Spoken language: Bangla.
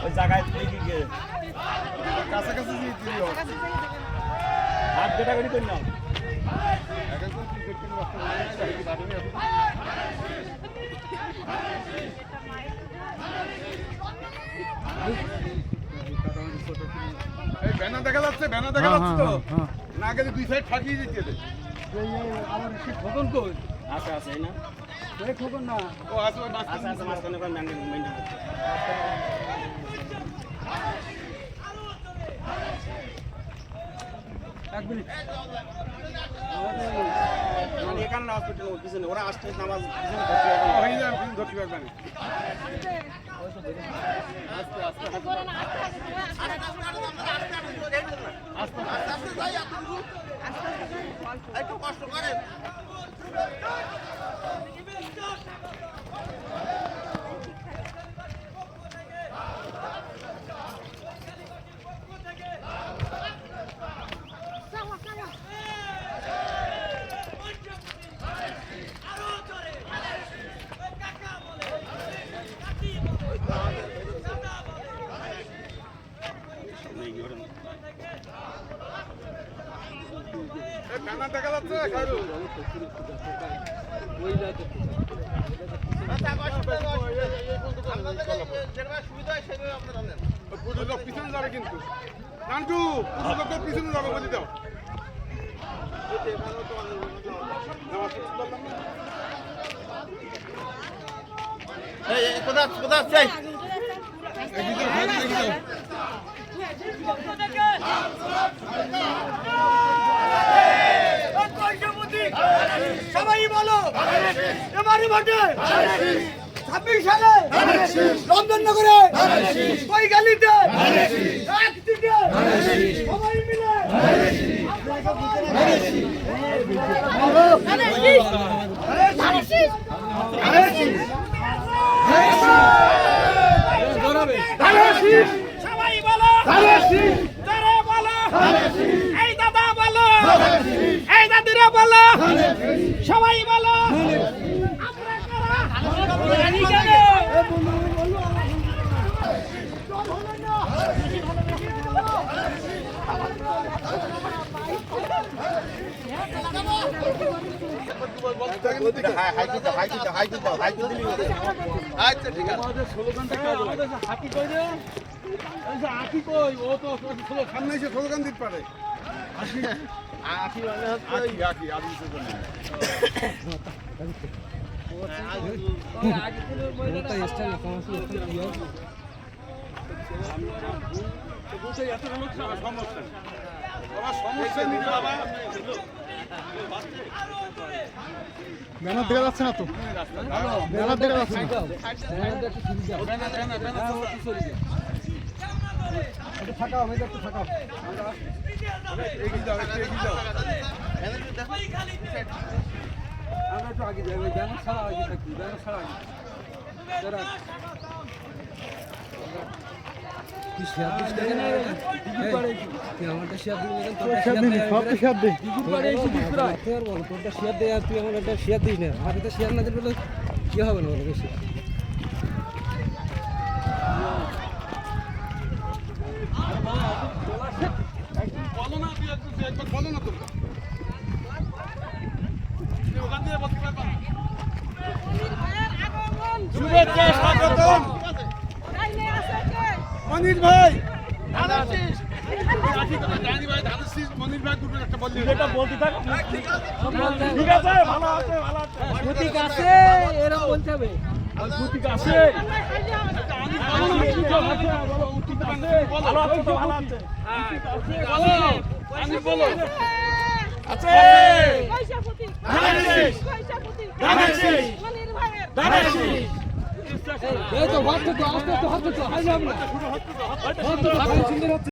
ওই জায়গায় কাছাকাছি হাত গোটাগড়ি করি না ব্যানার দেখা যাচ্ছে তো না গেলে দুই সাইড ফাঁকিয়ে দিতে আমার সে খোকন কই আছে আছে না ওই খোকন না ও আছে আছে আছে মাঝখানে কোন মেইনটেইন করতে এক মিনিট মানে এখানে হসপিটাল পিছনে ওরা আসতে নামাজ পিছনে ধরতে পারবে না আস্তে আস্তে একটু কষ্ট করেন ব্যানার দেখা যাচ্ছে খাইরুল পিছনে যাবে কিন্তু নান্টু পিছনে যাবে বলি দাও কোথায় সবাই বলো এবারে ভোটে 26 সালে রঞ্জননগরে ওই গালিতে এক দিকে সবাই মিলে সবাই বলো এই দাদা বলো এই দাদিরা বলো সবাই বলো আমরা কারা সামনে এসে স্লোগান দিতে পারে ব্যানার দেখা যাচ্ছে না তো ব্যানার দেখা যাচ্ছে না থাকাও আমি একটু থাকাও আমরা একটু আগে যাই ব্যানার ছাড়া আগে থাকি ব্যানার ছাড়া আগে কি হবে না বেশি বলো না তুই একবার বলো না তোমরা ওখান থেকে বলতে পারবা শুভেচ্ছা স্বাগতম মনির ভাই মনির ভাই দুটো একটা বললি এটা বলতে থাক ঠিক আছে ভালো আছে ভালো আছে ঠিক আছে এরকম বলতে হবে ঠিক আছে ভালো আছে তো ভালো আছে আমি বলো আছে এই তো হাত তো আস্তে আস্তে হাত তো হাই না